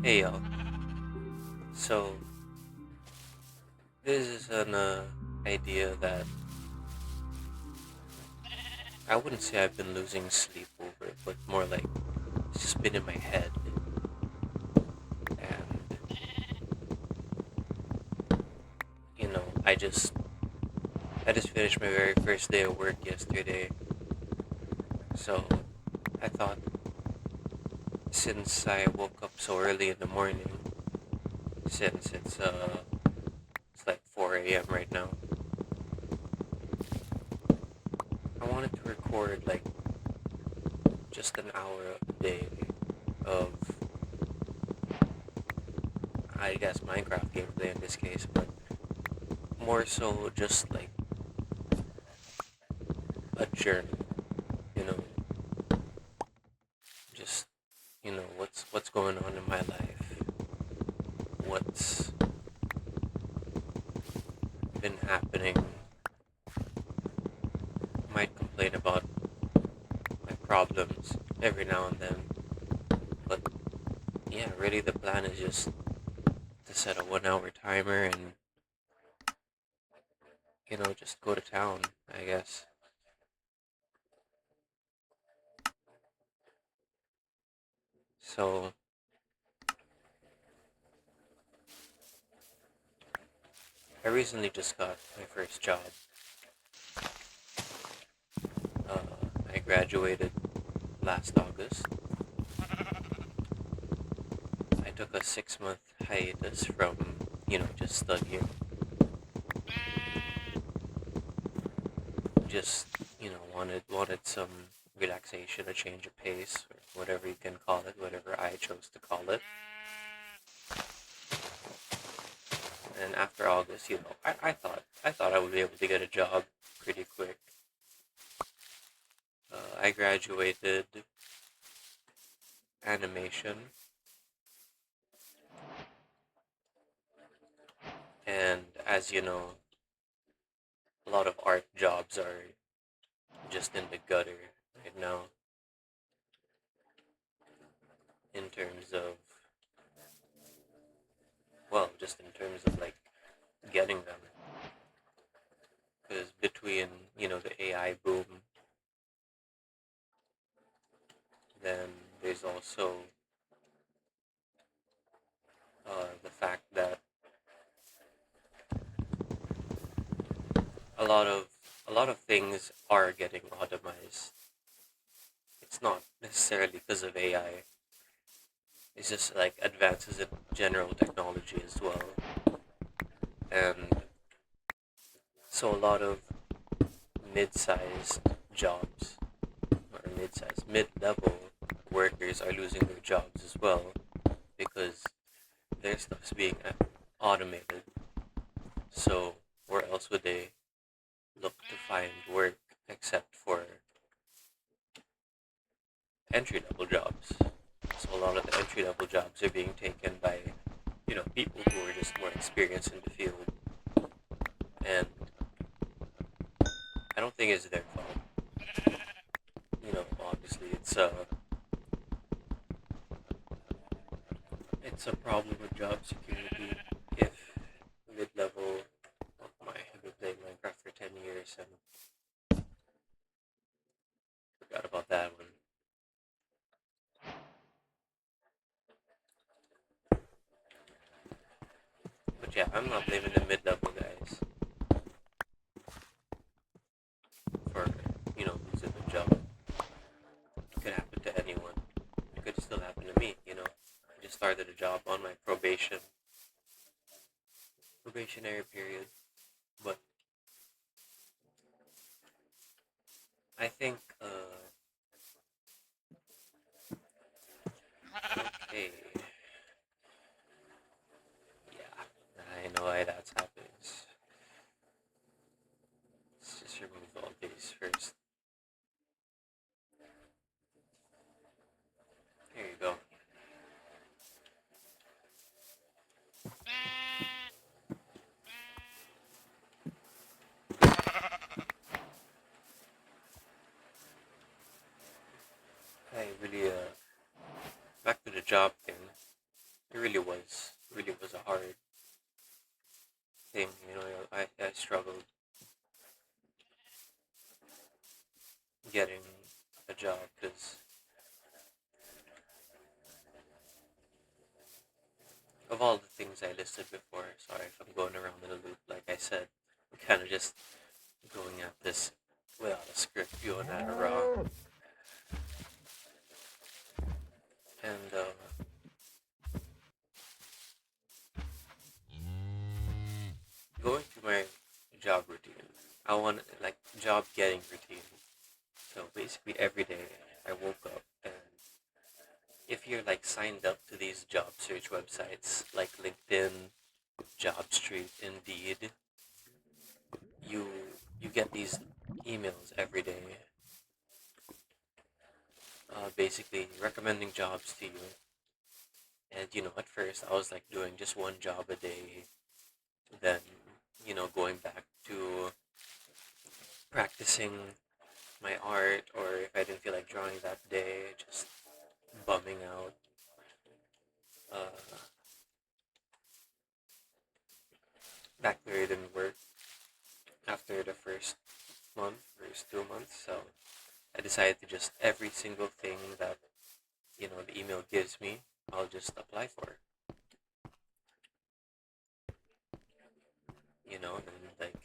Hey y'all. So this is an idea that I wouldn't say I've been losing sleep over, but more like it's just been in my head. And I just finished my very first day of work yesterday. So I thought since I woke up so early in the morning, since it's like 4 a.m. right now, I wanted to record like just an hour a day of I guess Minecraft gameplay in this case, but more so just like a journey, you know, just what's going on in my life, what's been happening. Might complain about my problems every now and then, but yeah, really the plan is just to set a 1 hour timer and just go to town, I guess. So I recently just got my first job. Uh, I graduated last August. I took a 6 month hiatus from just studying, just wanted some relaxation, a change of pace, or whatever you can call it, whatever I chose to call it. And after August, I thought I would be able to get a job pretty quick. I graduated animation, and as you know, a lot of art jobs are just in the gutter right now in terms of, well, just in terms of like getting them. Because between the AI boom, then there's also the fact that a lot of a lot of things are getting automized. It's not necessarily because of AI. It's just like advances in general technology as well. And so a lot of mid-sized jobs or mid-level workers are losing their jobs as well because their stuff's being automated. So where else would they look to find work except for entry level jobs? So a lot of the entry level jobs are being taken by people who are just more experienced in the field, and I don't think it's their fault. Obviously it's a problem with job security if mid level. Oh my, I've been playing Minecraft for 10 years and forgot about that one. But yeah, I'm not blaming the mid level guys for losing the job. It could happen to anyone. It could still happen to me. I just started a job on my probationary period, but I think okay, yeah, I know why that's happening. Let's just remove all these first. Here you go. I really back to the job thing. It really was a hard thing. You know, I struggled getting a job because of all the things I listed before. Sorry if I'm going around in a loop. Like I said, I'm kind of just going at this without a script, going at it raw. And going through my job routine, I want like job getting routine. So basically, every day I woke up, and if you're like signed up to these job search websites like LinkedIn, JobStreet, Indeed, you you get these emails every day, basically recommending jobs to you. And you know, at first I was like doing just one job a day, then going back to practicing my art, or if I didn't feel like drawing that day, just bumming out. Uh, Back there it didn't work after the first 2 months. So I decided to just every single thing that the email gives me, I'll just apply for. And like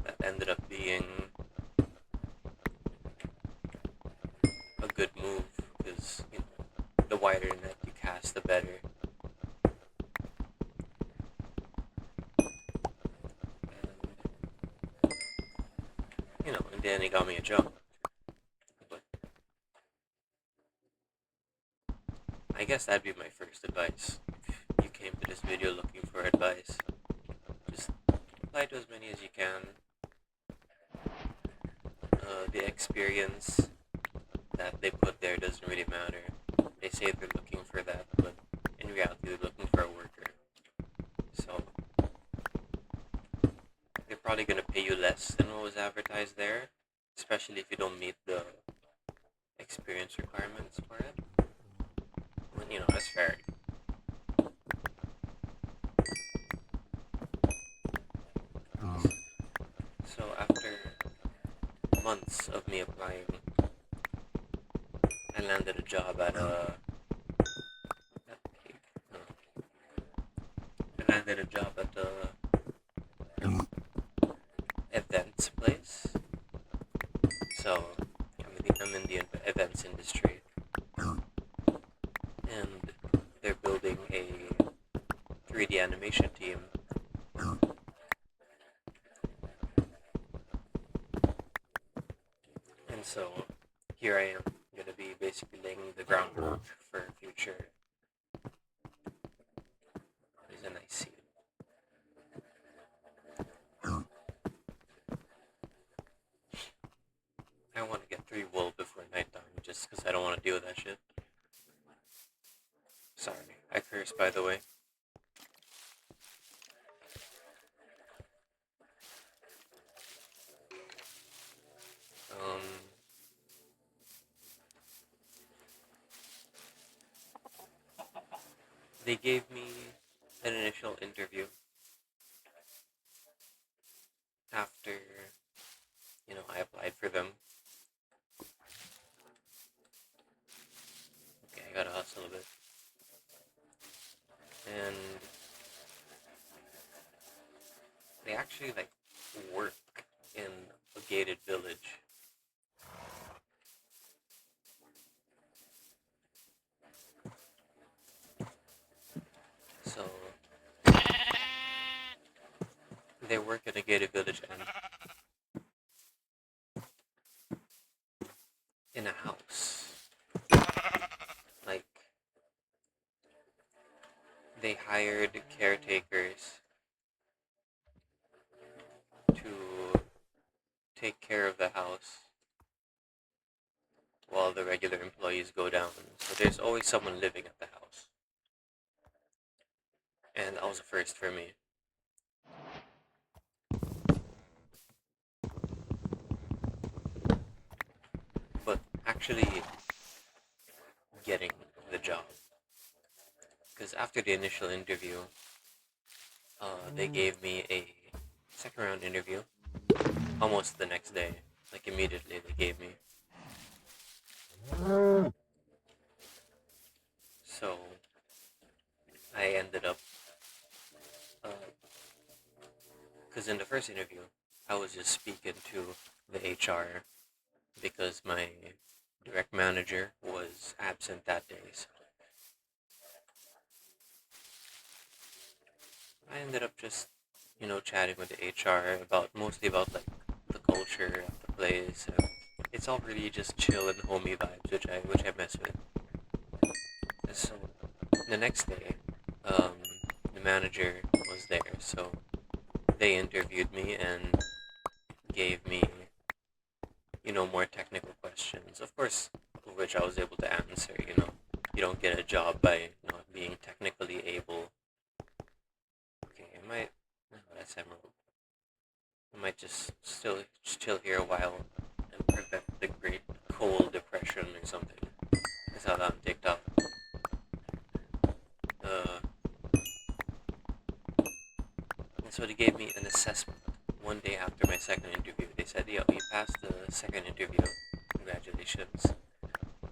that ended up being a good move because the wider net you cast, the better. And in the end, he got me a job. But I guess that'd be my first advice. If you came to this video looking for advice, just apply to as many as you can. The experience that they put there doesn't really matter. They say they're looking for that, but in reality, they're looking for a worker. So they're probably gonna pay you less than what was advertised there, especially if you don't meet the experience requirements for it. Well, that's fair. So after months of me applying, I landed a job at a. I landed a job at a events place. So I'm in the events industry, and they're building a 3D animation team. And so here I am, gonna be basically laying the groundwork for future. There's a nice scene. I want to get 3 wool before nighttime just because I don't want to deal with that shit. Sorry, I curse by the way. Um, they gave me an initial interview after, I applied for them. Okay, I gotta hustle a bit. And they actually like work in a gated village. So they work in a gated village and in a house. Like they hired caretakers to take care of the house while the regular employees go down. So there's always someone living at the house. And that was a first for me. But actually getting the job, because after the initial interview, they gave me a second round interview almost the next day. Like immediately, they gave me. So I ended up, because in the first interview, I was just speaking to the HR because my direct manager was absent that day. So I ended up just, chatting with the HR about mostly about like the culture of the place. And it's all really just chill and homey vibes, which I mess with. And so the next day, um, the manager was there, so they interviewed me and gave me, more technical questions. Of course, which I was able to answer. You don't get a job by not being technically able. Okay, I might. No, that's emerald. I might just still chill here a while and prevent the great coal depression or something. I saw that on TikTok. Uh, and so they gave me an assessment one day after my second interview. They said, "Yo, you passed the second interview. Congratulations.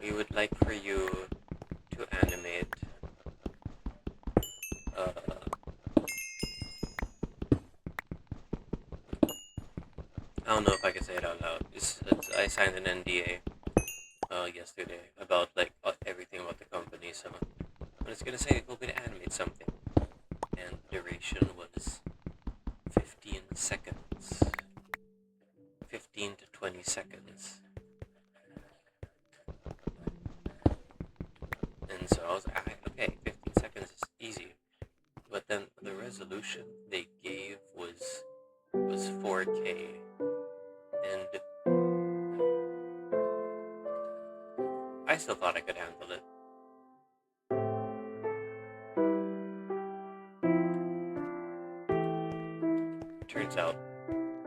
We would like for you to animate uh, I don't know if I can say it out loud. I signed an NDA yesterday about like everything about the company, so I'm just gonna say we're gonna animate something, and the duration was 15 seconds, 15 to 20 seconds, and so I was like, okay, 15 seconds is easy, but then the resolution they gave was 4K, and I still thought I could handle it. Turns out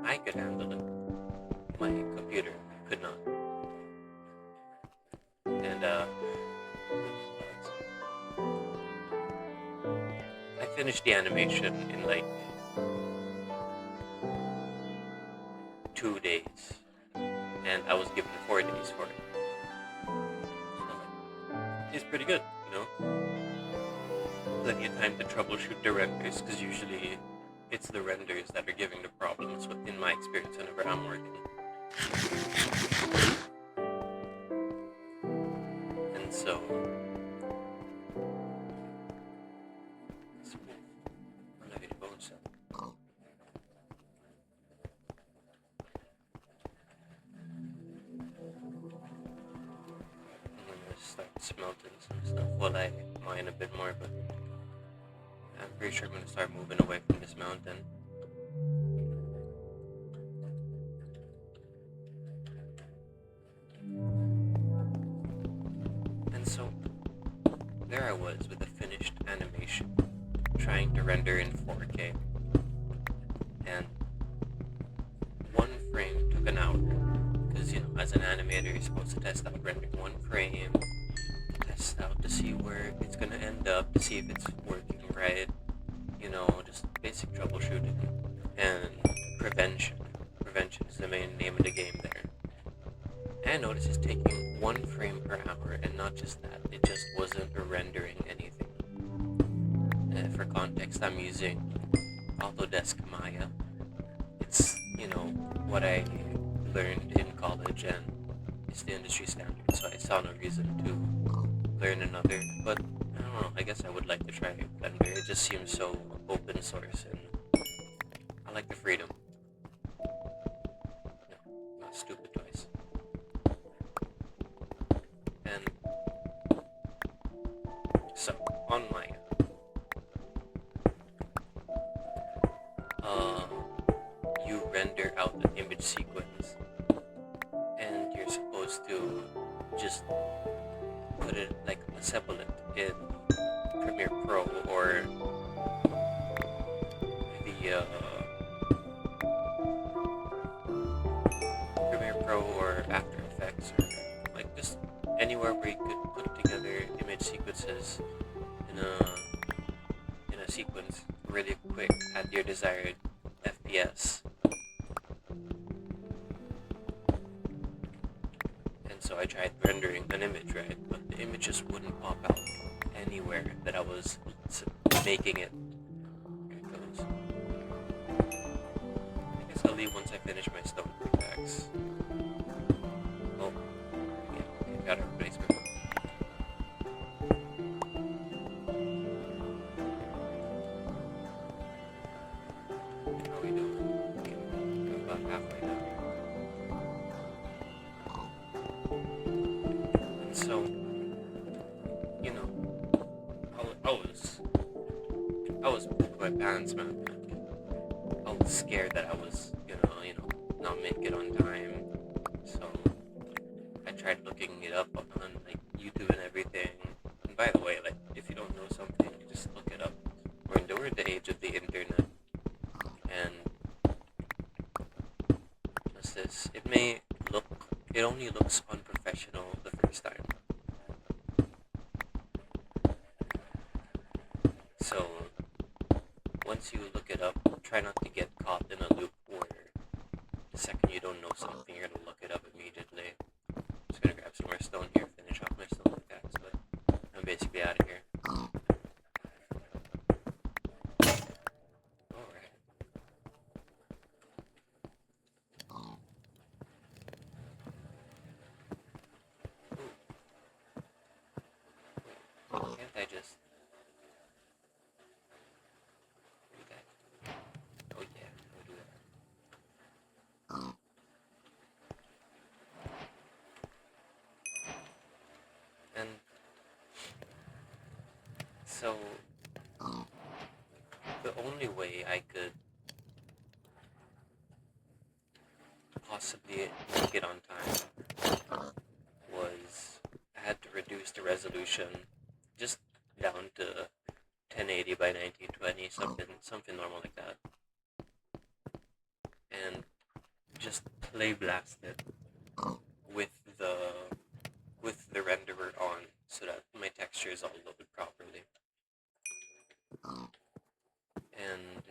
I could handle it. My computer could not. And I finished the animation in like 2 days, and I was given 4 days for it. So it's pretty good, Plenty of time to troubleshoot the renders, because usually it's the renders that are giving the problems. In my experience, whenever I'm working, and so I'm gonna start smelting some stuff while I mine a bit more, but I'm pretty sure I'm gonna start moving away from this mountain. And so there I was with a finished animation, trying to render in 4K, and one frame took an hour, because as an animator you're supposed to test out rendering one frame, test out to see where it's gonna end up, to see if it's working right, just basic troubleshooting and prevention. Prevention is the main name of the game there. And I noticed it's taking 1 frame per hour, and not just that, it just wasn't rendering anything. For context, I'm using Autodesk Maya. It's, what I learned in college, and it's the industry standard, so I saw no reason to learn another. But I don't know, I guess I would like to try Blender. It just seems so open source, and I like the freedom. No, not stupid twice. And so, on Maya, you render out an image sequence, and you're supposed to just put it, like, assemble it in Premiere Pro or the Premiere Pro or After Effects, or like just anywhere where you could put together image sequences in a sequence really quick at your desired FPS. And so I tried rendering an image, right? But the image just wouldn't pop out anywhere that I was making it. Here it goes. I guess I'll leave once I finish my stone pickaxe. Oh, yeah, got a replacement. How are we doing? Okay, we're about halfway done. And so, you know, I was pooping my pants, man. I was scared that I was gonna, not make it on time. So I tried looking it up on like YouTube and everything. And by the way, like if you don't know something, just look it up. We're in the age of the internet, and what's this? It only looks unprofessional the first time. So once you look it up, try not to get caught in a loop where the second you don't know something, you're gonna look it up immediately. Just gonna grab some more stone here, finish off my stone pickaxe, but I'm basically out of here. Alright. Can't I just do that? Oh yeah, I'll do that. And so the only way I could possibly make it on time was I had to reduce the resolution just down to 1080 by 1920, something normal like that, and just play blast it with the with the renderer on so that my textures all loaded properly. And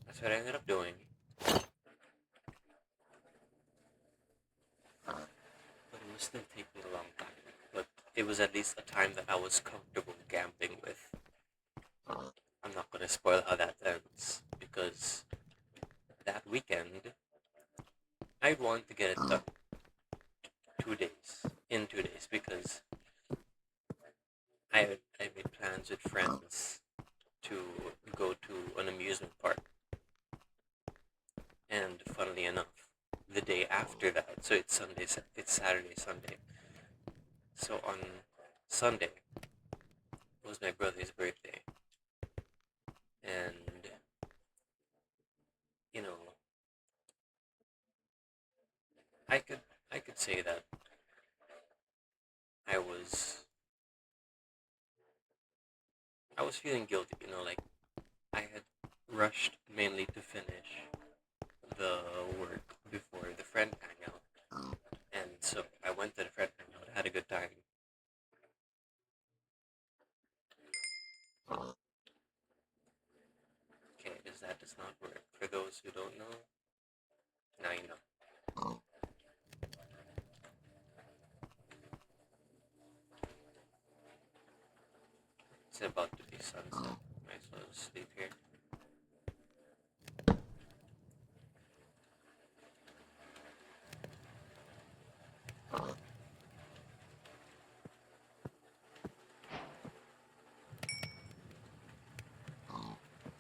that's what I ended up doing. But it would still take me a long time. But it was at least a time that I was comfortable gambling with. I'm not gonna spoil how that ends because that weekend I'd want to get it done 2 days because I made plans with friends to go to an amusement park. And funnily enough, the day after that, so it's Saturday, Sunday. So on Sunday was my brother's birthday, and you know, I could I could say that I was I was feeling guilty, like I had rushed mainly to finish the work before the friend hangout, and so I went to the friend hangout, had a good time. Okay, that does not work. For those who don't know, now you know. It's about to be sunset. Might as well sleep here.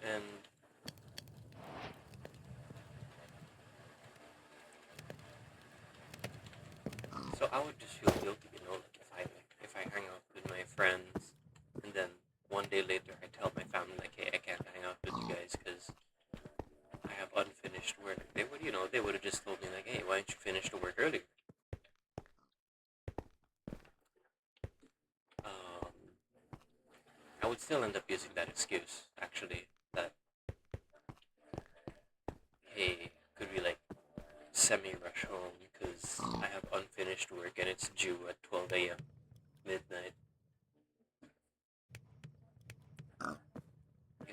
And so I would just feel guilty, like if I hang out with my friends, and then one day later I tell my family like, hey, I can't hang out with you guys because I have unfinished work. They would have just told me like, hey, why don't you finish the work earlier? Um, I would still end up using that excuse, actually, that hey, could we like semi-rush home because I have unfinished work and it's due at 12 a.m. midnight.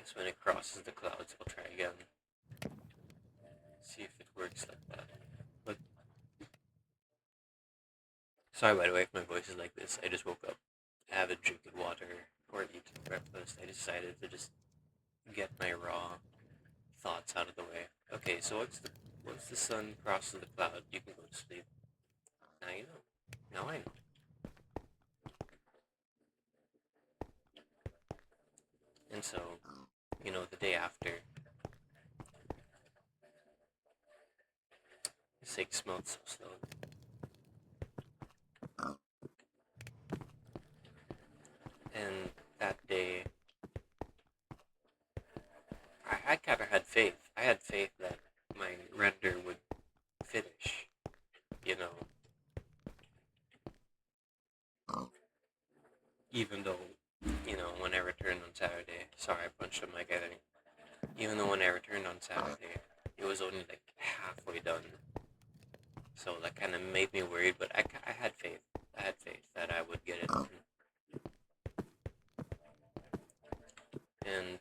guess when it crosses the clouds, I'll try again. See if it works like that. But sorry, by the way, if my voice is like this. I just woke up. I haven't drinking water or eaten breakfast. I decided to just get my raw thoughts out of the way. Okay, so once the sun crosses the cloud, you can go to sleep. Now you know. Now I know. And so, the day after, the steak smelled so slow. And that day, I kind of had faith. I had faith that my render would finish, you know, even though, when I returned on Saturday, sorry, I punched the mic, I think. Even though when I returned on Saturday, it was only like halfway done. So that kind of made me worried, but I had faith. I had faith that I would get it done. And,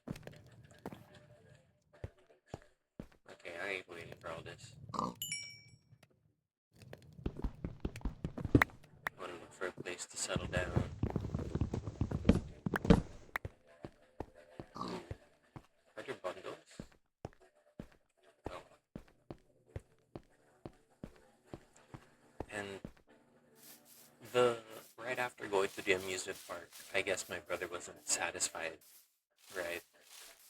okay, I ain't waiting for all this. I want to look for a place to settle down. Ooh, are there bundles? Oh. And the right after going to the amusement park, I guess my brother wasn't satisfied, right?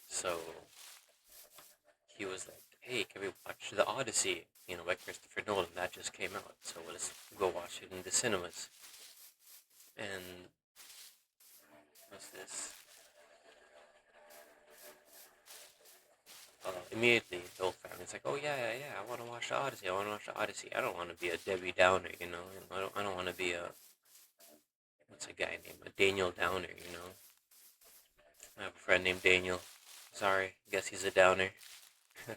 So he was like, "Hey, can we watch The Odyssey? By Christopher Nolan. That just came out. So let's go watch it in the cinemas." And what's this? Immediately, the whole family's like, "Oh yeah, yeah, yeah! I want to watch The Odyssey. I want to watch The Odyssey. I don't want to be a Debbie Downer, I don't want to be a what's a guy named a Daniel Downer, I have a friend named Daniel. Sorry, guess he's a downer." And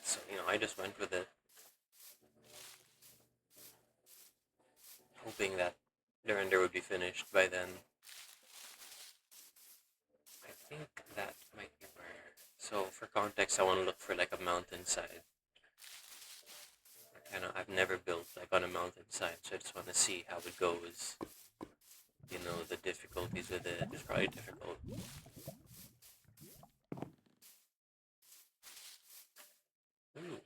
so, I just went with it, hoping that the render would be finished by then. I think that might be where. So, for context, I want to look for like a mountainside. I've never built like on a mountainside, so I just want to see how it goes. The difficulties with it. It's probably difficult. Ooh,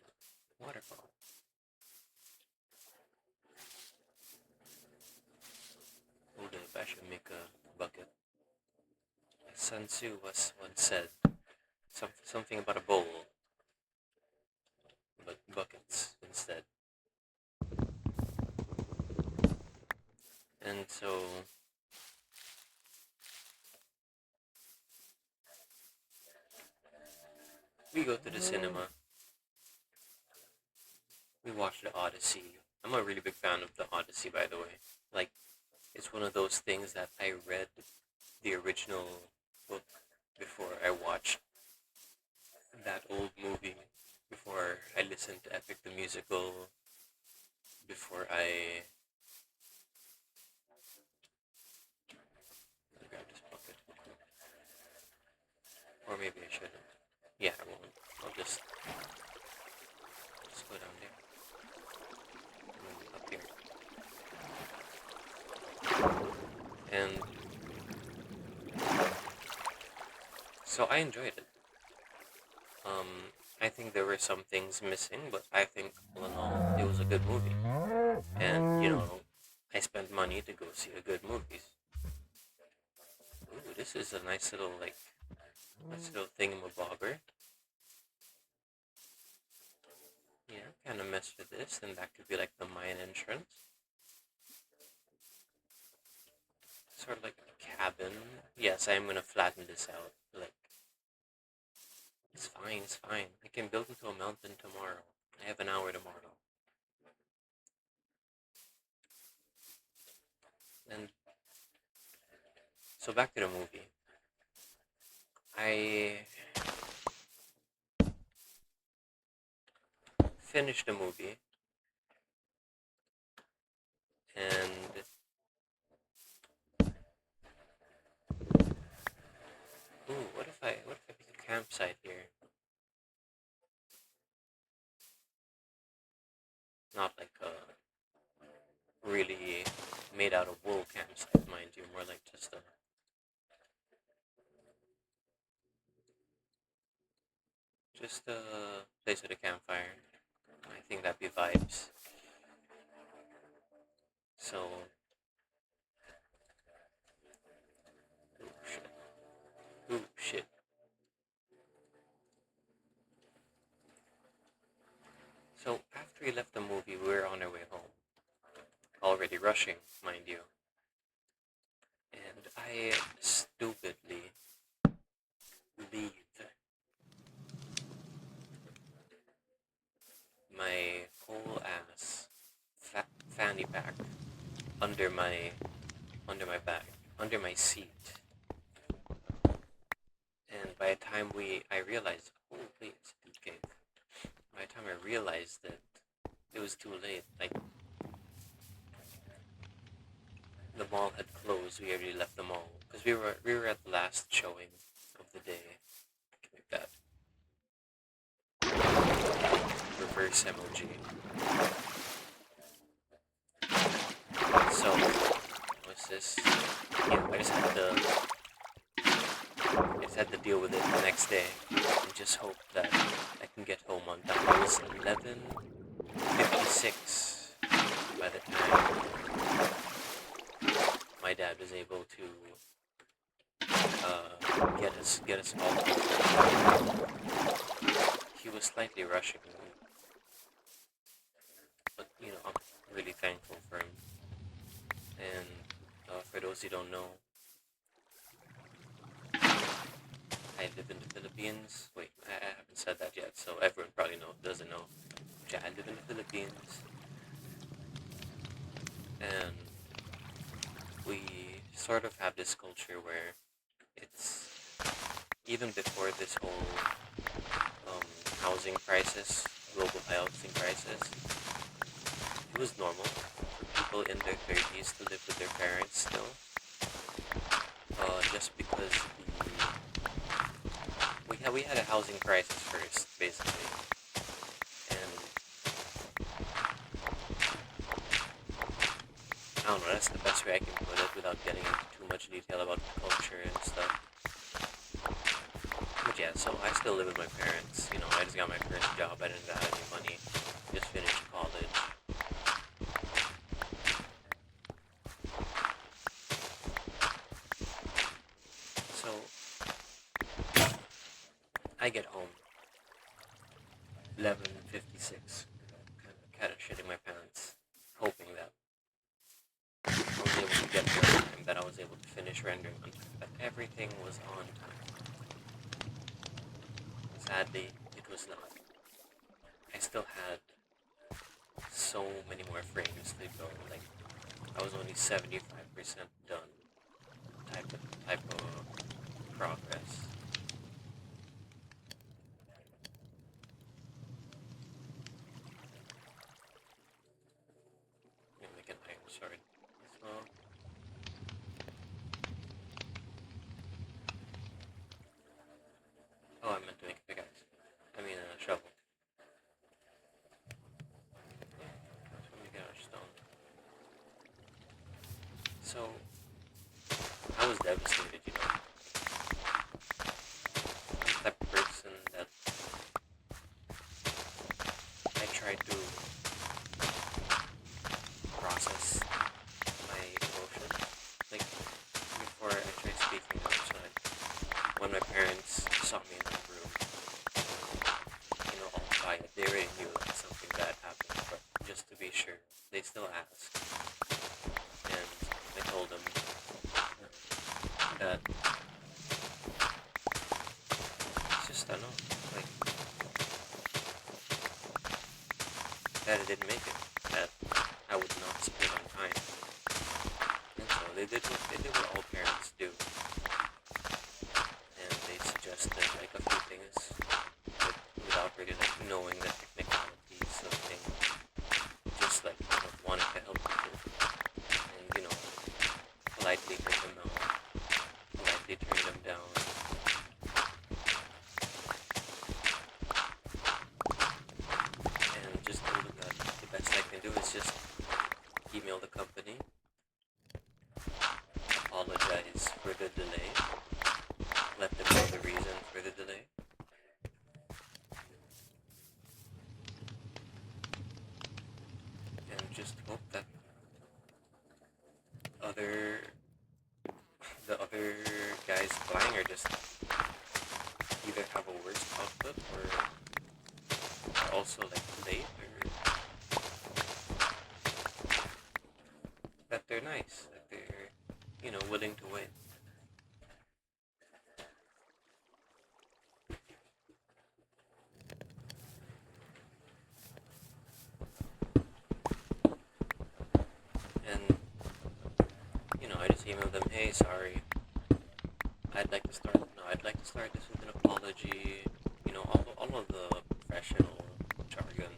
waterfall. Hold up, I should make a bucket. Sun Tzu once said something about a bowl, but buckets instead. And so we go to the cinema. We watch the Odyssey. I'm a really big fan of the Odyssey, by the way. Like, it's one of those things that I read the original book before I watched that old movie, before I listened to Epic the Musical, before I grab this bucket. Or maybe I shouldn't. Yeah, I won't. I'll just go down there. Up here. And so I enjoyed it. I think there were some things missing, but I think all in all, it was a good movie. And, I spent money to go see a good movie. Ooh, this is a nice little thingamabobber. Yeah, kind of mess with this, and that could be like the mine entrance. Sort of like a cabin. Yes, I am gonna flatten this out. Like, it's fine, it's fine. I can build into a mountain tomorrow. I have an hour tomorrow. And so back to the movie. I finished the movie, and ooh, what if I pick a campsite here? Not like a really made out of wool campsite, mind you, more like just a place with a campfire. I think that'd be vibes. So, oh shit, oh shit. So after we left the movie, we were on our way home, already rushing, mind you, and I stupidly leave my whole ass fanny pack under my bag, under my seat. And by the time I realized, holy, it's a dude cave. By the time I realized that it was too late, like the mall had closed. We already left the mall because we were at the last showing of the day. Like that. Reverse emoji. So what's this? Yeah, I just had to deal with it the next day and just hope that I can get home on time. It was 11:56 by the time my dad was able to get us all home. He was slightly rushing, but I'm really thankful for him. And for those who don't know, I live in the Philippines. Wait, I haven't said that yet, so everyone probably doesn't know. Yeah, I live in the Philippines, and we sort of have this culture where it's even before this whole housing crisis, global housing crisis, it was normal for people in their 30s to live with their parents still, just because we had a housing crisis first, basically, and I don't know. That's the best way I can put it without getting into too much detail about the culture and stuff. But yeah, so I still live with my parents. I just got my first job. I didn't have any money. Just finished college. So I get home 11:56, kind of shitting my pants, hoping that I was able to get there on time, that I was able to finish rendering on time, but everything was on time. Sadly, it was not. I still had so many more frames to go. Like I was only 75% done. Type of progress. I'm gonna make an iron sword as well. Oh, I meant to make a pickaxe. I mean a shovel. So we get our stone. So I was devastated. I'm the type of person that I try to process my emotions. Like before I try speaking outside. When my parents saw me in the room, all quiet, they already knew that something bad happened, but just to be sure, they still asked. And I told them that immediately turn them down. And just told them that the best I can do is just email the company, apologize for the delay, let them know the reason for the delay, and just hope that other the other guys flying are just either have a worse output or are also like late or that they're nice, that they're willing to wait. And I just emailed them, hey, sorry, I'd like to start this with an apology, all of the professional jargon,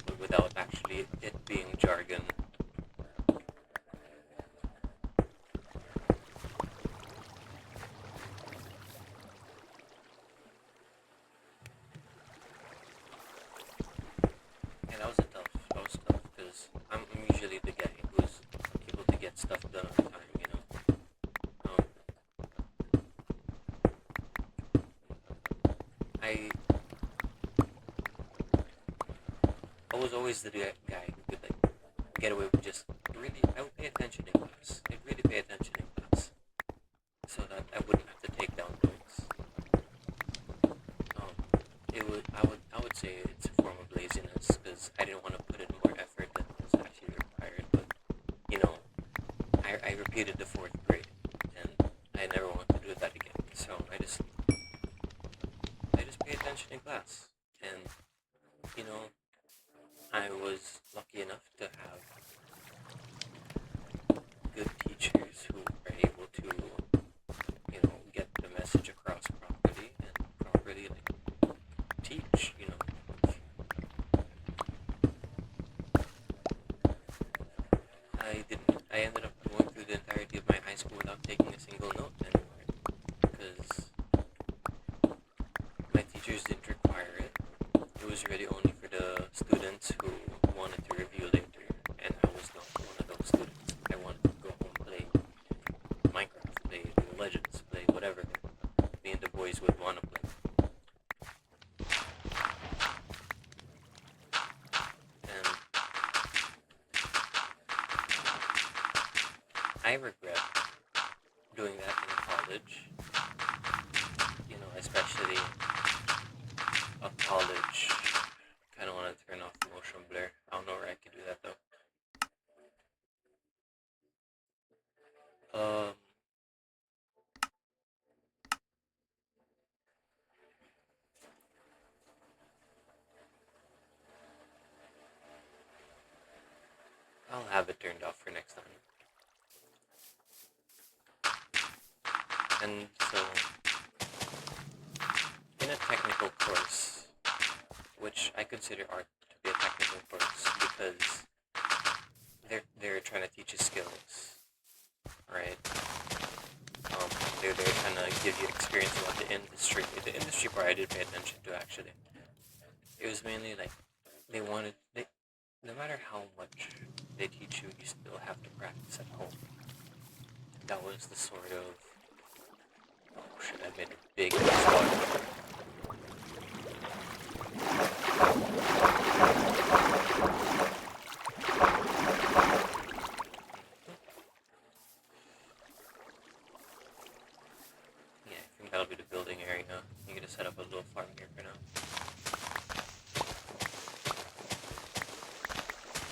but without actually it being jargon. And that was tough, because I'm usually the guy who's able to get stuff done on time. Um, I I was always the guy who could like get away with just really. I would pay attention in class. I'd really pay attention in class, so that I wouldn't have to take down notes. Um, I would say it's a form of laziness because I didn't want to put in more effort than was actually required. But you know, I repeated the fourth grade, and I never want to do that again. So I just pay attention in class, and you know, I was lucky enough to have good teachers who were able to, get the message across properly and properly like teach. I ended up going through the entirety of my high school without taking a single note anymore because my teachers didn't require it. It was really only for the students who wanted to review later, and I was not one of those students. I wanted to go home, play Minecraft, play League of Legends, play whatever me and the boys would want to play. And I regret doing that in college, especially a college. Kind of want to turn off the motion blur. I don't know where I could do that though. I'll have it turned off for next time. And so, in a technical course, which I consider art to be a technical course because they're trying to teach you skills, right? They're trying to give you experience about the industry. The industry part I did pay attention to actually. It was mainly like no matter how much they teach you, you still have to practice at home. That was the sort of oh shit, I made a big mistake. Yeah, I think that'll be the building area. I'm gonna set up a little farm here for now.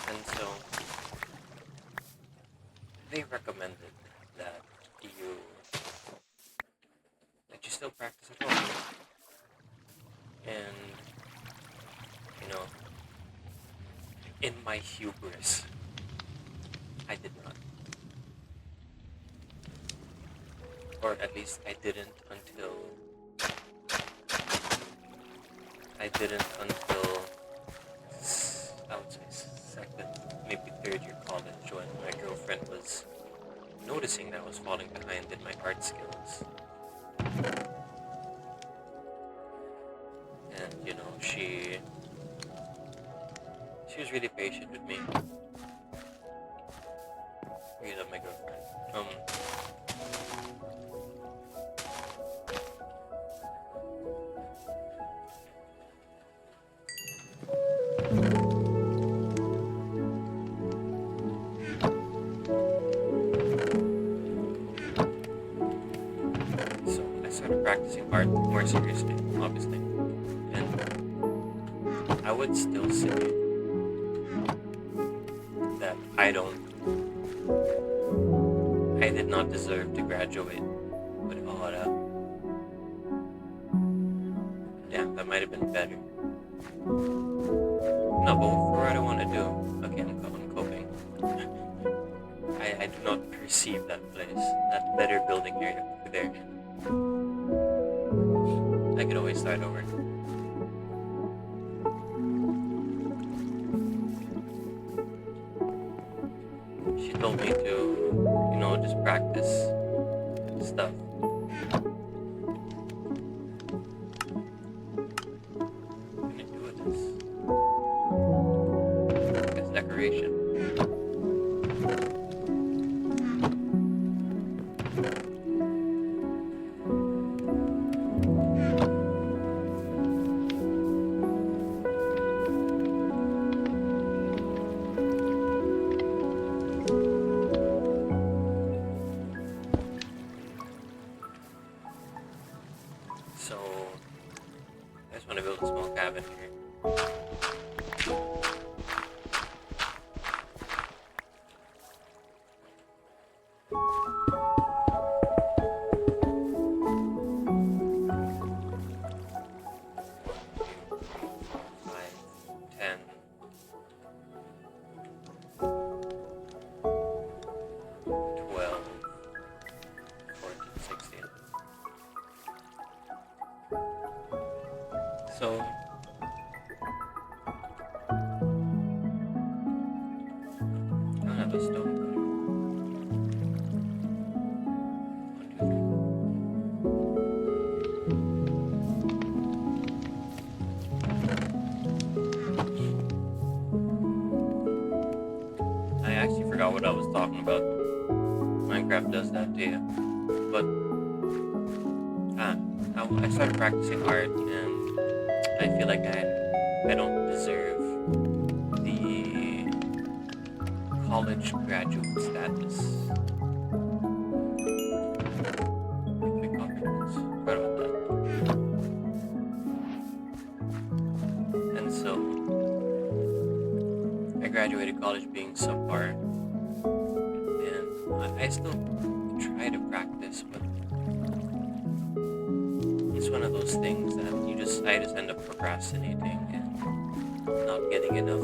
And so they recommended that you still practice at home. And in my hubris, I did not. Or at least I didn't until I would say second, maybe third year college when my girlfriend was noticing that I was falling behind in my art skills. And she was really patient with me. You know, my girlfriend. So I started practicing art more seriously, obviously, and I would still say that I did not deserve to graduate with all. Damn, that might have been better. No, but for what I want to do, okay, I'm coping. I do not perceive that place, that better building area there. I could always start over. She told me to, just practice stuff. What can I do with this? It's decoration. So, I just want to build a small cabin here. Five, 10, 12, 14, 16. So, I don't have a stone cutter. 1, 2, 3. I actually forgot what I was talking about. Minecraft does that to you. But, I started practicing art, and I feel like I don't deserve the college graduate status. Quick conference. Forgot about that. And so I graduated college being subpar, and I still try to practice, but it's one of those things that I just end up procrastinating and not getting enough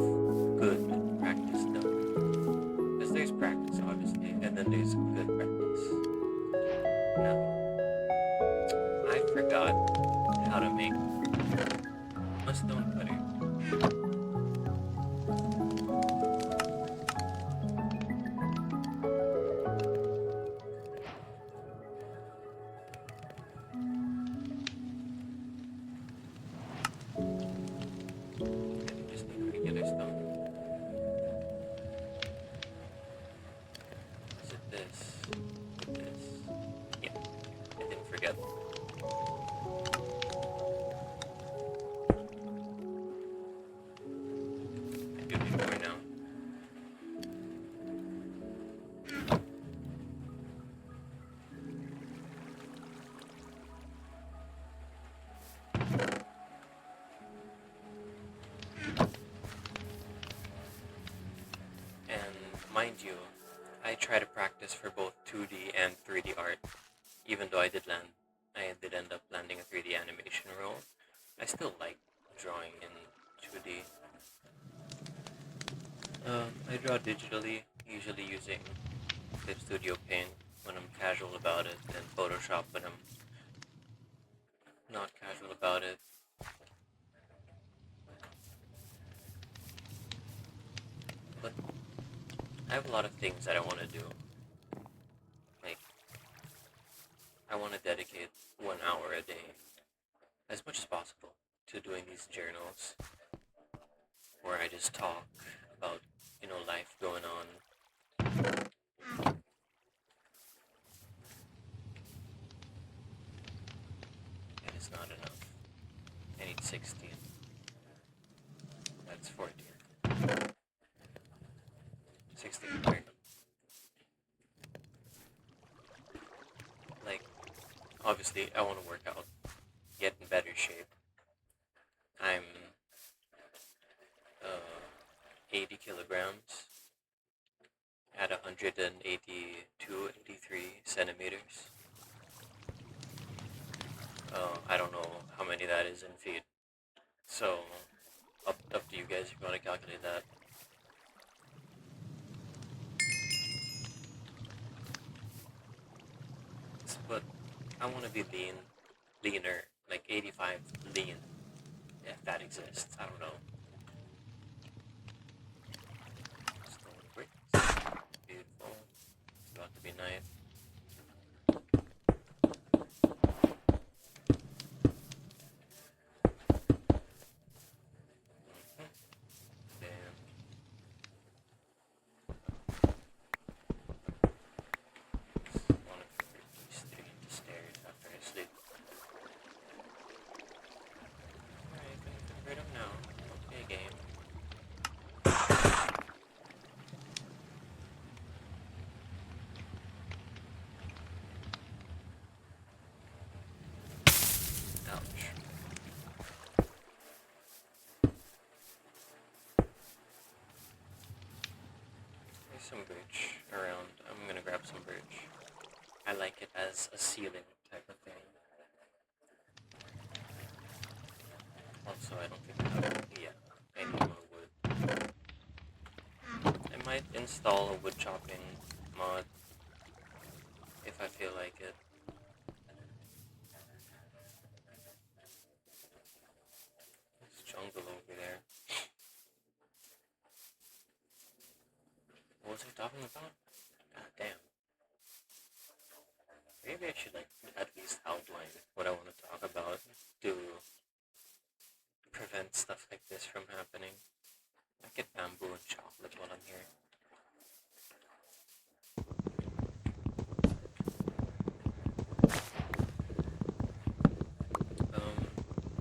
good practice done. Because there's practice, obviously, and then there's good practice. Now, I forgot how to make a stone cutter. I just need regular stone. Is it this? This? Yeah, I didn't forget. I do need more now. And mind you, I try to practice for both 2D and 3D art. Even though I did end up landing a 3D animation role. I still like drawing in 2D. I draw digitally, usually using Clip Studio Paint when I'm casual about it, and Photoshop when I'm not casual about it. But I have a lot of things that I want to do. I want to dedicate 1 hour a day, as much as possible, to doing these journals where I just talk about, life going on. It is not enough. I need 16. That's 14. 16. Right. Like, obviously, I want to work out, get in better shape. I'm 80 kilograms at 182, 83 centimeters. I don't know how many that is in feet. So, up to you guys if you want to calculate that. But I want to be leaner, like 85 lean, if that exists. I don't know. Stone bricks. Beautiful. It's about to be night. Damn. One of these three stairs after I sleep. Alright, gonna convert them now. Okay, game. Ouch. There's some birch around. I'm gonna grab some birch. I like it as a ceiling type of thing. Also, I don't think I have, I need more wood. I might install a wood chopping mod if I feel like it. There's jungle over there. What was I talking about? God damn. Maybe I should at least outline what I want to talk about to prevent stuff like this from happening. I get bamboo and chocolate while I'm here.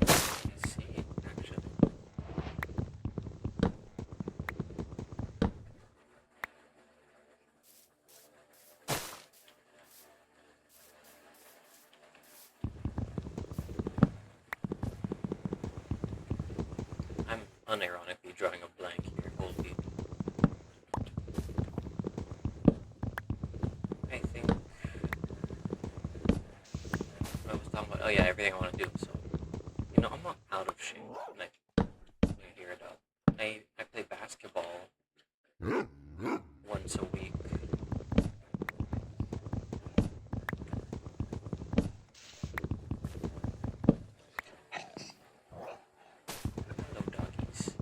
Let's see, actually. I'm unironically drawing a blank here. Holy. I think I was talking about, oh yeah, everything I want to do. So, I'm not out of shape. Like, you hear it up. I play basketball once a week. Hello, doggies.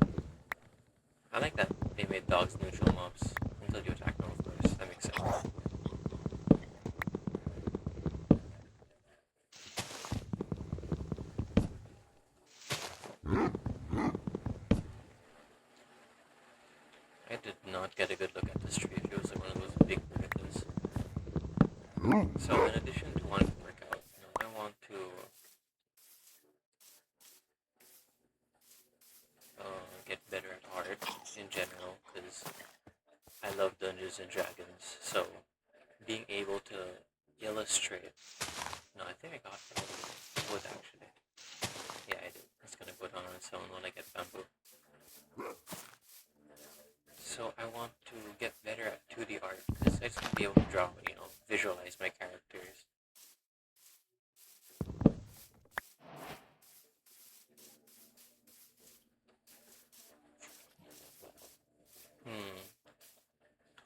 I like that they made dogs neutral mobs until you attack them, of course. That makes sense. I did not get a good look at this tree. It feels like one of those big branches. So, in addition to wanting to work out, I want to get better at art in general because I love Dungeons and Dragons. So, being able to illustrate. No, I think I got wood actually. Yeah, I did. It's gonna go down on its own when I get bamboo. So I want to get better at 2D art because I just want to be able to draw, visualize my characters.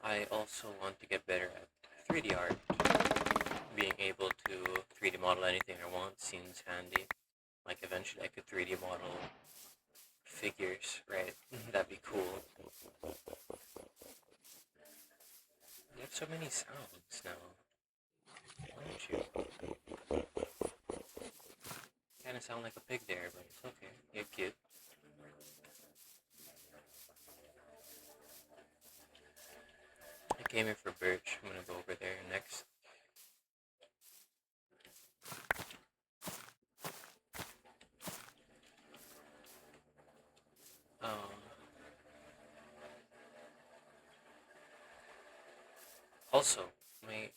I also want to get better at 3D art. Being able to 3D model anything I want seems handy. Like eventually I could 3D model figures, right? That'd be cool. You have so many sounds now. Why don't you? kind of sound like a pig there, but it's okay. You're cute. I came here for birch. I'm gonna go over there next. Um, Also, my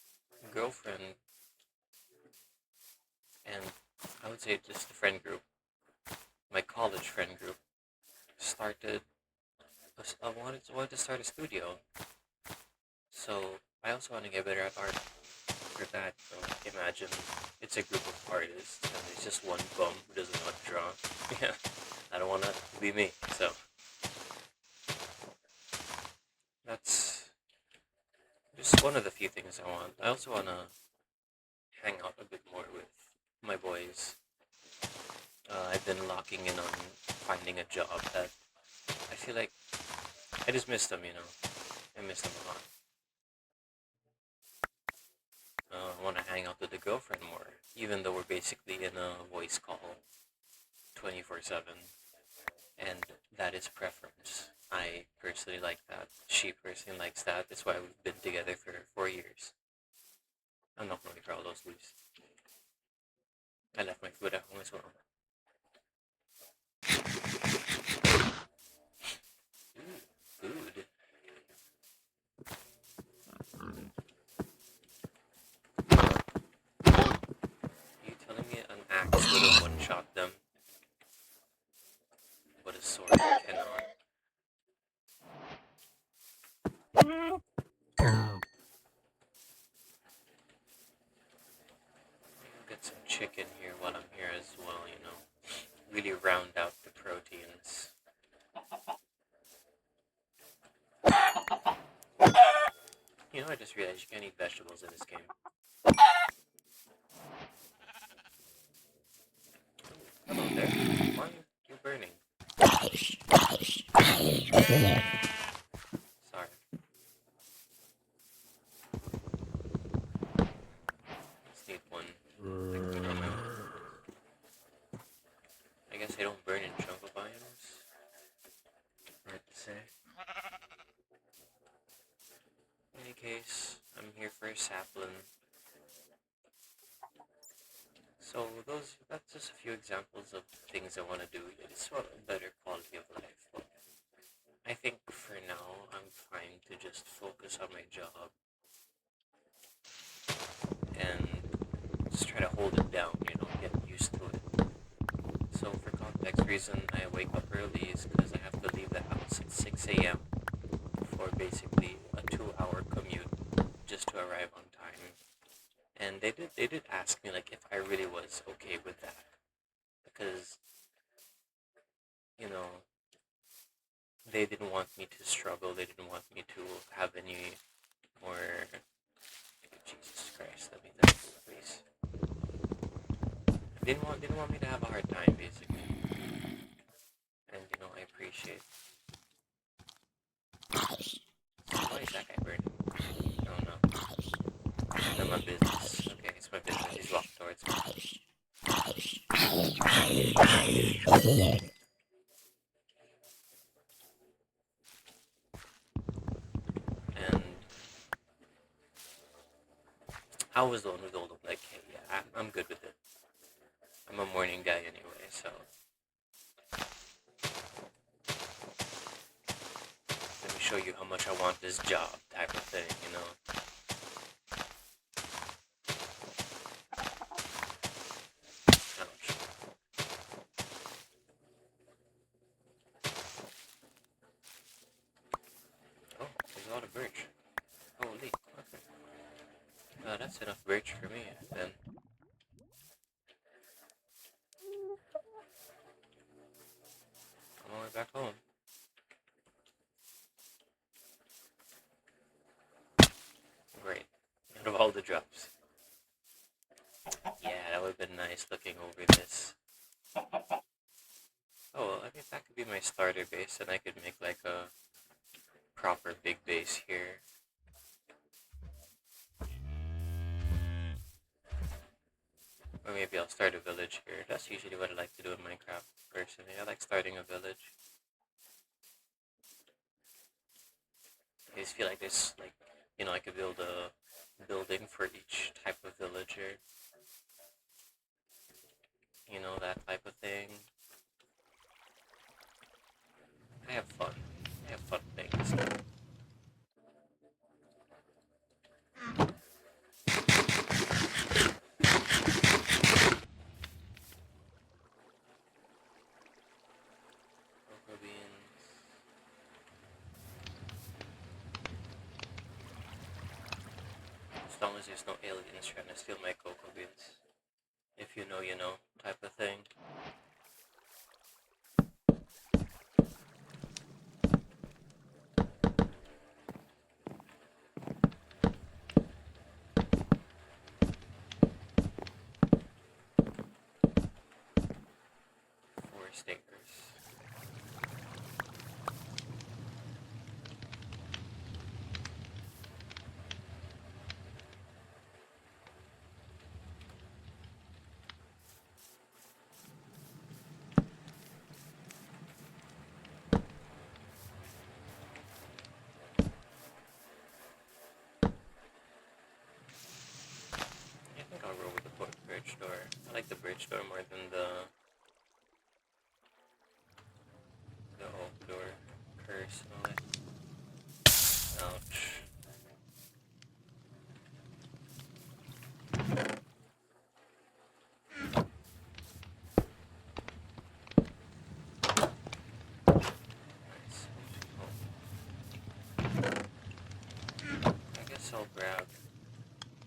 girlfriend and I would say just the friend group, my college friend group, started. I wanted to start a studio, so I also want to get better at art for that. So imagine it's a group of artists and it's just one bum who doesn't know how to draw. Yeah, I don't want to be me. So that's just one of the few things I want. I also want to hang out a bit more with my boys. I've been locking in on finding a job that I feel like I just miss them, I miss them a lot. I want to hang out with the girlfriend more, even though we're basically in a voice call 24/7, and that is preference. I personally like that. She personally likes that. That's why we've been together for 4 years. I'm not going to for all those leaves. I left my food at home as well. Ooh, food. Are you telling me an axe would have one-shot them, but a sword cannot? Get some chicken here while I'm here as well, really round out the proteins. I just realized you can't eat vegetables in this game. Hello there. Why are you burning? Sorry. Just need one. I guess they don't burn in jungle biomes. Hard to say. In any case, I'm here for a sapling. So that's just a few examples of things I want to do. It's want a better quality of life. But I think for now, I'm trying to just focus on my job and just try to hold it down, get used to it. So for context reason, I wake up early is because I have to leave the house at 6 a.m. for basically a 2-hour commute just to arrive on time. And they did ask me like if I really was okay with that because you know they didn't want me to struggle. They didn't want me to have any more. Jesus Christ, let me think, please. They didn't want me to have a hard time basically, and I appreciate. Why is that guy burning? Oh no, none of my business. Okay, it's my business. He's walking towards me. And I was the one who told him like, hey, yeah, I'm good with it. I'm a morning guy anyway, so let me show you how much I want this job, type of thing. Ouch. Oh, there's a lot of birch. Holy, okay. That's enough birch for me, then. I'm on my way back home. Great. Out of all the drops. Yeah, that would have been nice looking over this. Oh, well, I mean, that could be my starter base, and I could make like a proper big base here. Or maybe I'll start a village here. That's usually what I like to do in Minecraft, personally. I like starting a village. I just feel like there's, like, I could build a building for each type of villager. That type of thing. I have fun. I have fun playing this game. Cocoa beans. As long as there's no aliens trying to steal my cocoa beans. If you know, you know, type of thing. Forest acres. I think I'll roll with the bridge door. I like the bridge door more than the oak door, personally. Ouch. Nice. I guess I'll grab,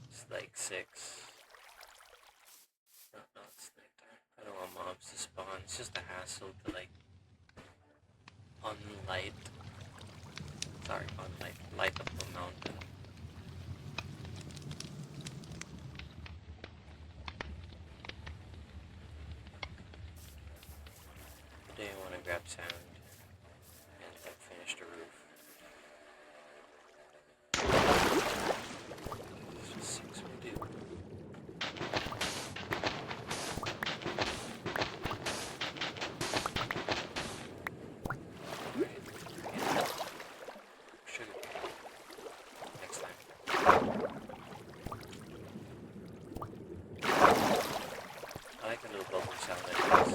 it's like 6. No, it's nighttime. I don't want mobs to spawn. It's just a hassle to, like, unlight. Sorry, light up the mountain. Today I want to grab sand and, like, finish the roof. It's just 6 will do. Next time. I like the little bubble sound that it makes.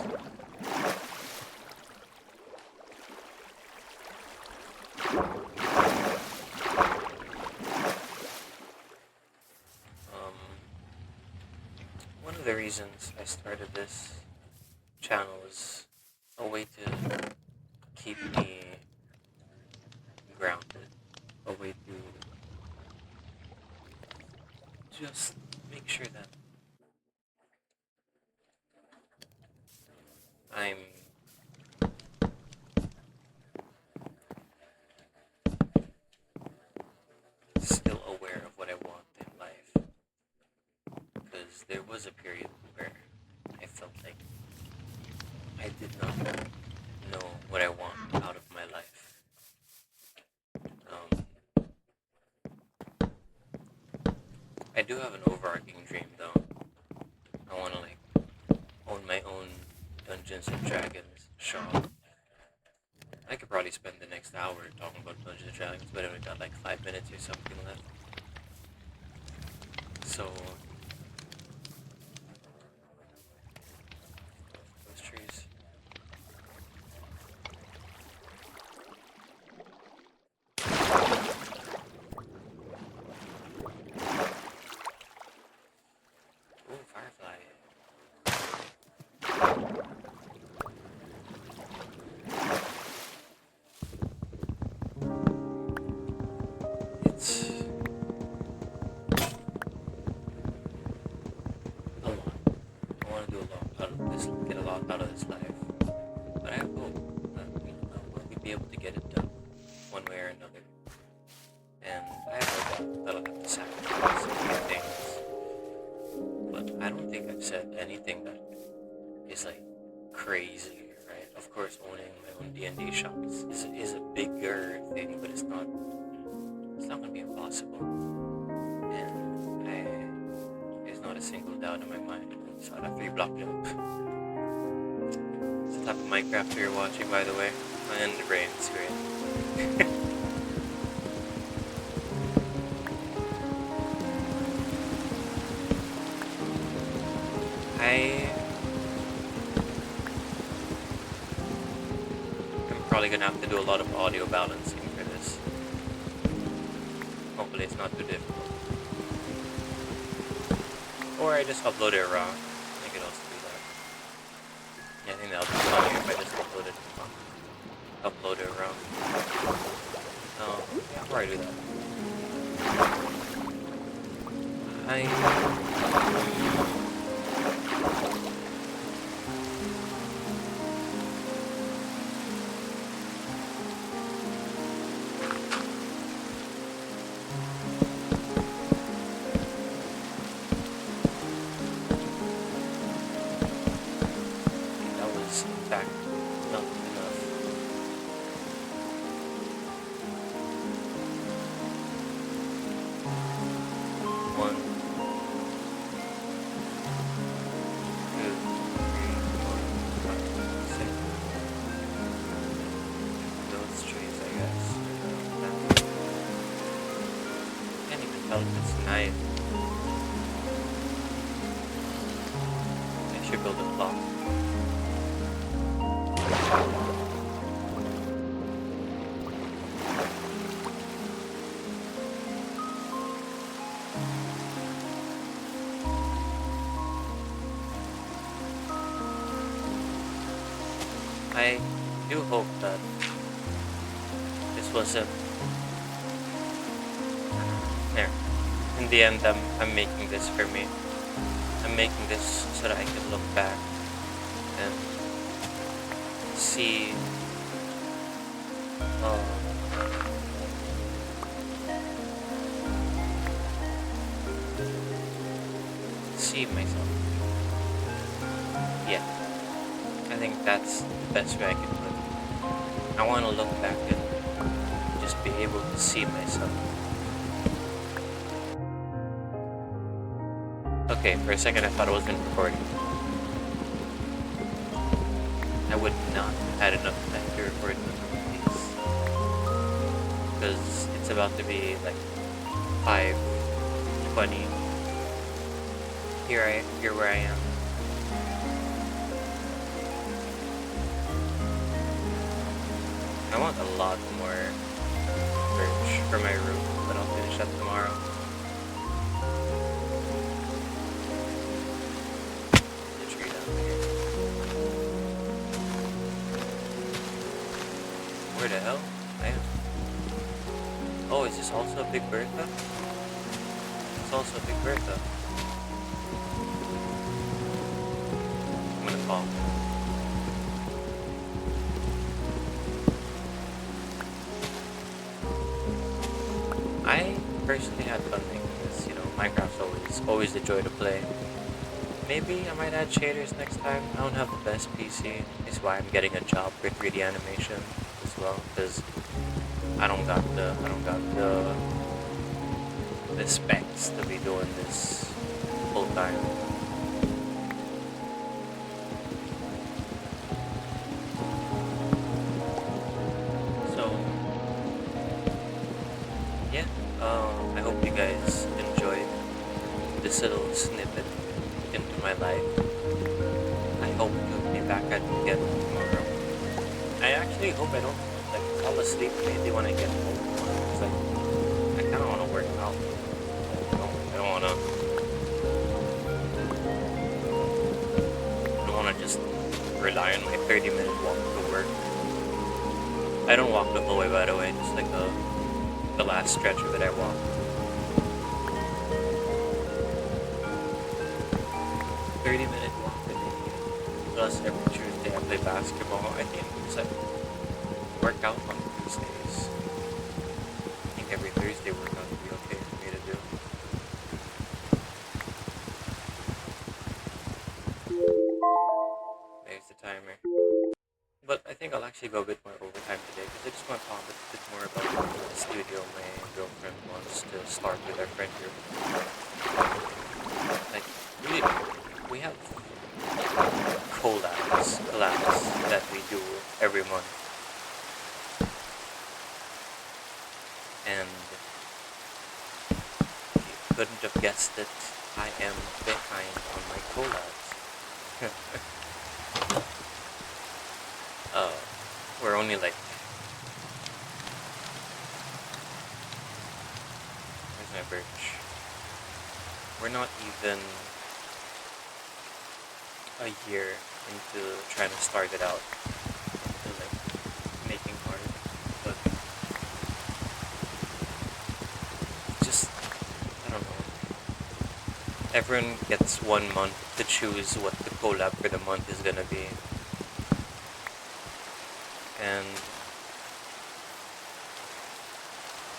One of the reasons I started this channel is a way to keep me grounded, a way to just make sure that I'm still aware of what I want in life. Because there was a period where I felt like I did not know what I want out of my life. I do have an overarching dream, though. I want to, like, own my own Dungeons and Dragons shop. I could probably spend the next hour talking about Dungeons and Dragons, but I only got like 5 minutes or something left. So, those trees. Ooh, firefly. It's a lot. I want to do a lot out of this, get a lot out of this life. But I have hope that, we'll be able to get it done one way or another. And I have no doubt that I'll have to sacrifice a few things. But I don't think I've said anything that is, like, crazy, right? Of course, owning my own D&D shop is a bigger thing, but it's not going to be impossible. And it's not a single doubt in my mind. So a 3 block jump. It's the type of Minecraft you're watching, by the way. And the rain's great. I'm probably gonna have to do a lot of audio balancing for this. Hopefully it's not too difficult. Or I just upload it raw. I could also do that. Yeah, I think that'll be funnier if I just upload it raw. Oh, yeah, I'll probably do that. That was, in fact, not enough. One, two, three, four, five, six. Those trees, I guess. Can't even tell if it's night. I should build a clock. I do hope that this wasn't there. In the end, I'm making this for me. I'm making this so that I can look back and see see myself. Yeah, I think that's the best way I can put it. I want to look back and just be able to see myself. Okay, for a second I thought it wasn't recording. I would not have had enough time to record these. Because it's about to be like 5:20. Here where I am. I want a lot more birch for my room, but I'll finish that tomorrow. The tree down there. Where the hell? Oh, is this also a Big Bertha? It's also a Big Bertha. I'm gonna fall. I personally had fun making this. Minecraft's always a joy to play. Maybe I might add shaders next time. I don't have the best PC. That's why I'm getting a job for 3D animation as well, because I don't got the specs to be doing this full time. So yeah, I hope you guys enjoyed this little snippet into my life. I hope you'll be back at me again tomorrow. I actually hope I don't fall asleep maybe when I get home. It's I kind of want to work out. I don't want to just rely on my 30-minute walk to work. I don't walk the whole way, by the way, just the last stretch of it I walked. 30-minute walk a day. Plus every Tuesday I play basketball. I think it's work out on Tuesdays. I think every Thursday workout would be okay for me to do. There's the timer. But I think I'll actually go a bit more overtime today because I just want to talk a bit more about the studio my girlfriend wants to start with our friend group. we have collabs that we do every month, and you couldn't have guessed it, I am behind on my collabs. uh, we're only like, where's my birch? We're not even a year into trying to start it out, into like making art, but just, I don't know. Everyone gets 1 month to choose what the collab for the month is gonna be, and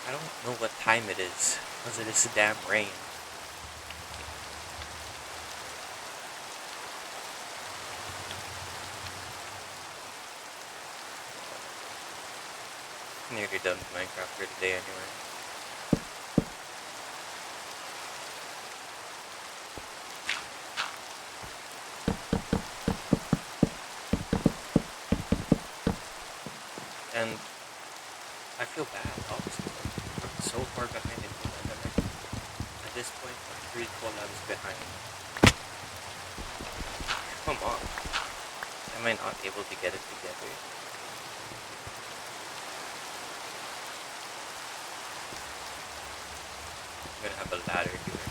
I don't know what time it is because it is damn rain. Nearly done with Minecraft for today anyway. And I feel bad, obviously. I'm so far behind in collab. At this point, I'm 3 collabs behind. Come on. Am I not able to get it together? I'm gonna have a ladder here.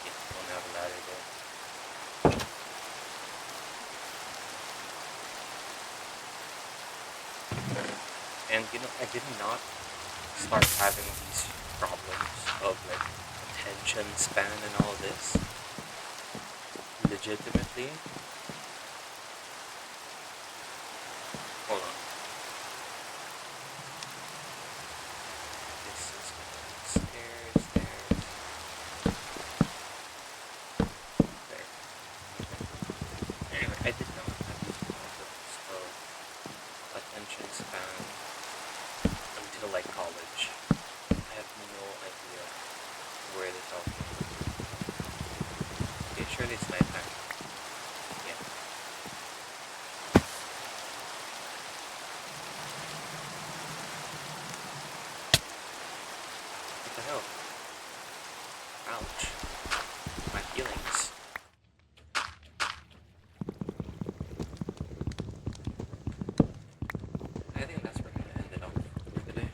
Yeah, don't have a ladder there. And you know, I did not start having these problems of like attention span and all this legitimately. Hold on. This is stairs, stairs. There. Anyway, I did not have these problems of attention span until like college. I have no idea where this all came from. Okay, surely it's nighttime. Yeah. What the hell? Ouch. My feelings. I think that's where I'm gonna end it off for today.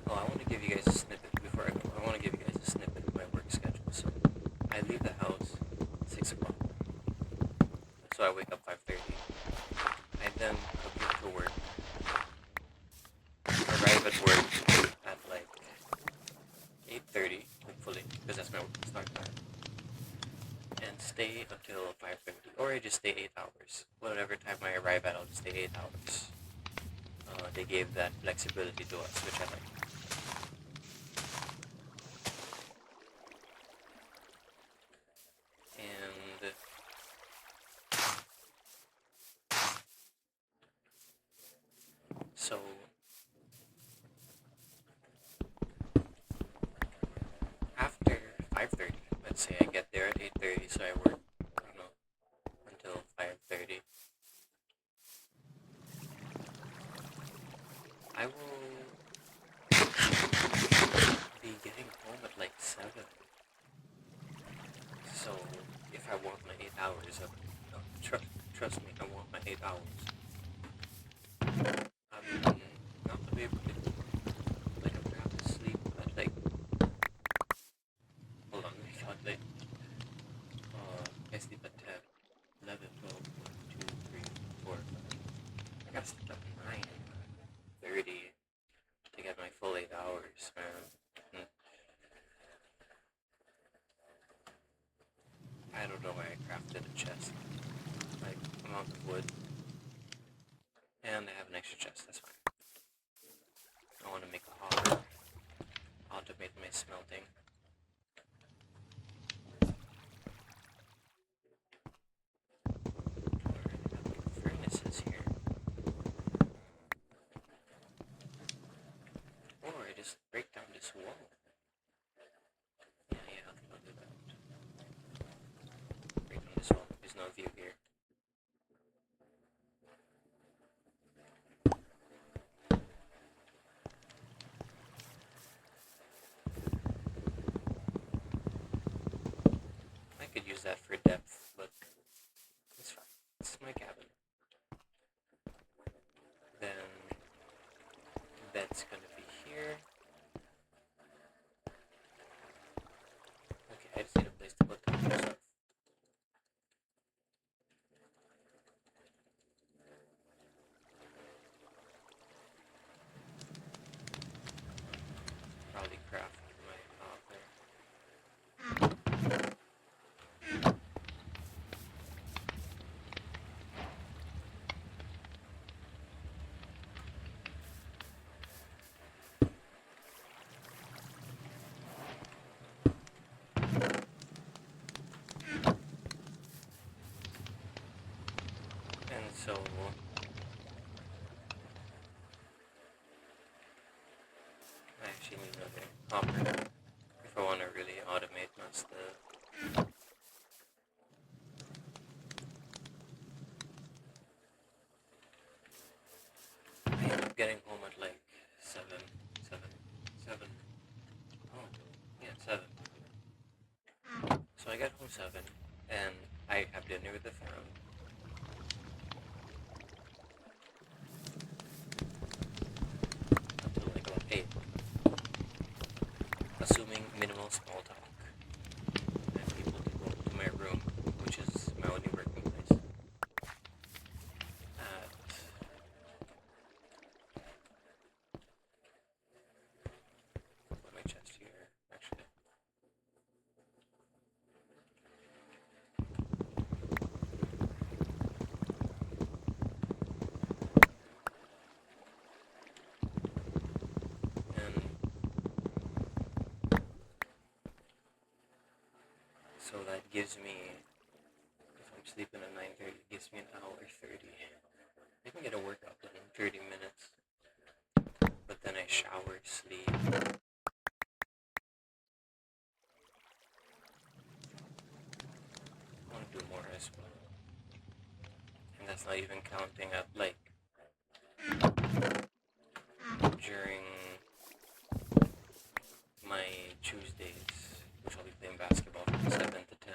Oh, I want to give you guys a snippet before I go. I want to give you guys a snippet of my work schedule. So I leave the house 6 o'clock. So I wake up 5:30. I then commute to work. Arrive at work at like 8:30, hopefully, because that's my start time. And stay until 5:30, or I just stay 8 hours. Whatever time I arrive at, I'll just stay 8 hours. They gave that flexibility to us, which I like. And so after 5:30, let's say I get there at 8:30, so I work, I don't know, until 5:30. I will be getting home at like 7. So if I want my 8 hours of, trust me, I want my 8 hours. I'm not to be able to, like, I'm gonna have to sleep at like, hold on, let me calculate. I sleep at 10, 11, 12, 1, 2, 3, 4, 5. I gotta sleep at 9:30 to get my full 8 hours, man. I don't know why I crafted a chest. Like, amount of wood. And I have an extra chest, that's fine. I want to make a hopper. Automate my smelting. just break down this wall. Yeah, I think I'll do that. Break down this wall. There's no view here. I could use that for depth, but it's fine. This is my cabin. Then the bed's gonna be here. Okay, I just need a place to put the stuff. Probably craft my there. And so I actually need another hopper if I want to really automate my stuff. I end up getting home at like 7. Oh, yeah, 7. So I got home 7, and I have dinner with the family. Until like about 8. Assuming minimal small talk. And people to go to my room, which is my only working place. Put my chest here, actually. And so that gives me, if I'm sleeping at 9:30, it gives me an hour 30. I can get a workout done in 30 minutes. But then I shower, sleep. I want to do more as well. And that's not even counting up like during my Tuesdays, which I'll be playing basketball from 7 to 10.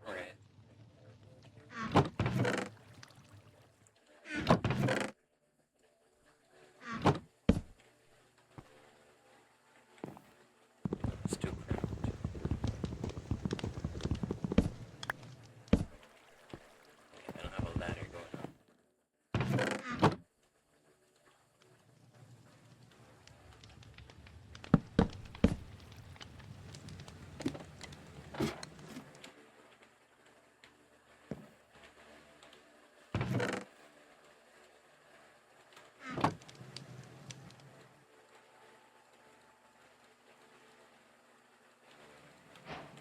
Alright. It's too cramped. I don't have a ladder going on.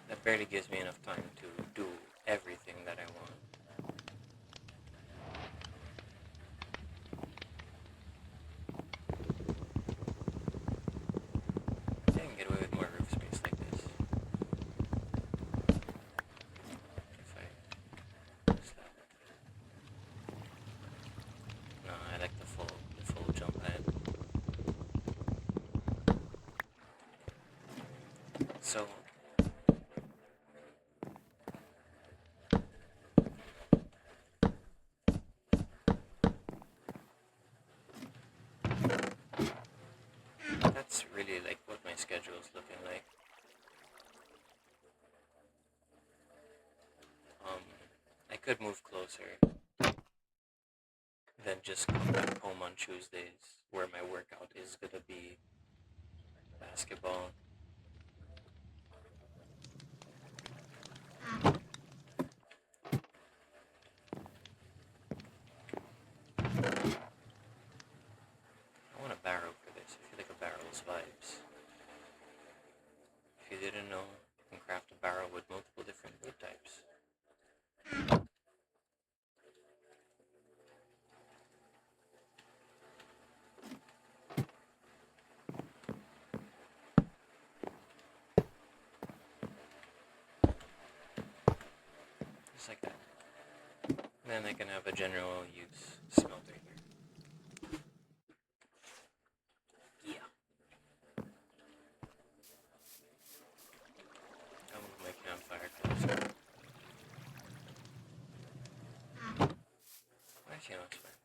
That barely gives me enough time to do everything that I want. I can get away with more roof space like this. If I slap it. No, I like the full jump height. So that's really like what my schedule is looking like. I could move closer, then just come back home on Tuesdays, where my workout is gonna be basketball. I want a barrel for this. I feel like a barrel's vibes. If you didn't know, you can craft a barrel with multiple different wood types. just like that. And then I can have a general use smelter here. Yeah. I'll move my campfire closer. Actually, no, it's fine.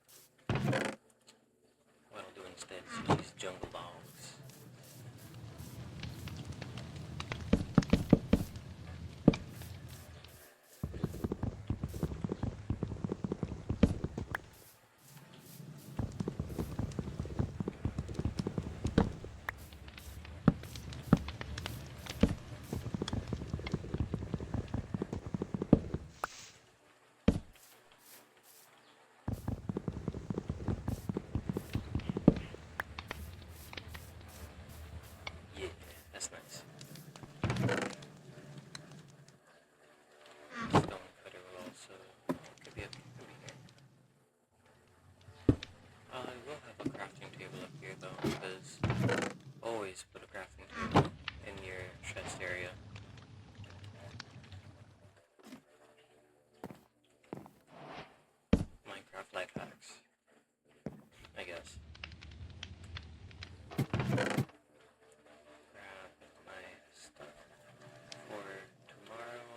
What I'll do instead is use these jungle logs. Yeah, that's nice. Stone cutter will also could be here. I will have a crafting table up here though, because always put a crafting table in your chest area. Minecraft life hacks, I guess. Grab my stuff for tomorrow.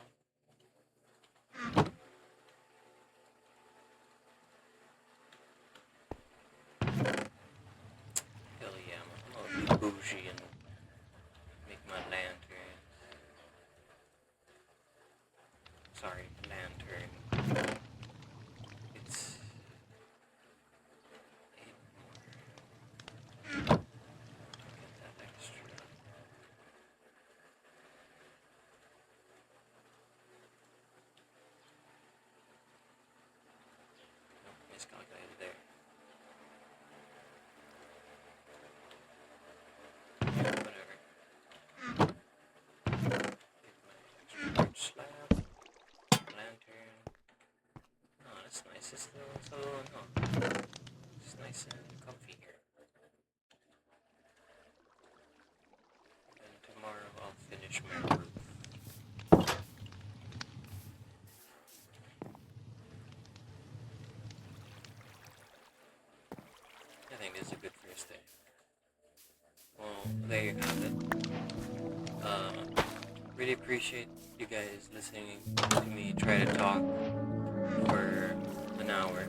Hell yeah, I'm gonna be bougie and make my lantern. Sorry, lantern. It's 8 more. Get that extra. Nope, miscalculated there. Whatever. Get my extra large slab. Lantern. Oh, that's nice. It's a little, no. It's nice and comfy here. And tomorrow I'll finish my roof. I think it's a good first day. Well, there you have it. Really appreciate you guys listening to me try to talk for an hour.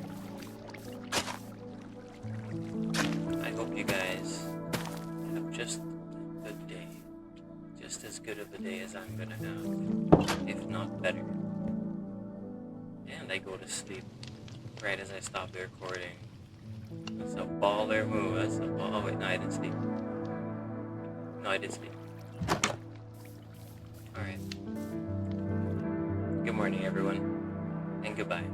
I hope you guys have just a good day. Just as good of a day as I'm gonna have, if not better. And I go to sleep right as I stop the recording. That's a baller move. That's a ball. Oh wait, no, I didn't sleep. No, I did sleep. Alright. Good morning, everyone, and goodbye.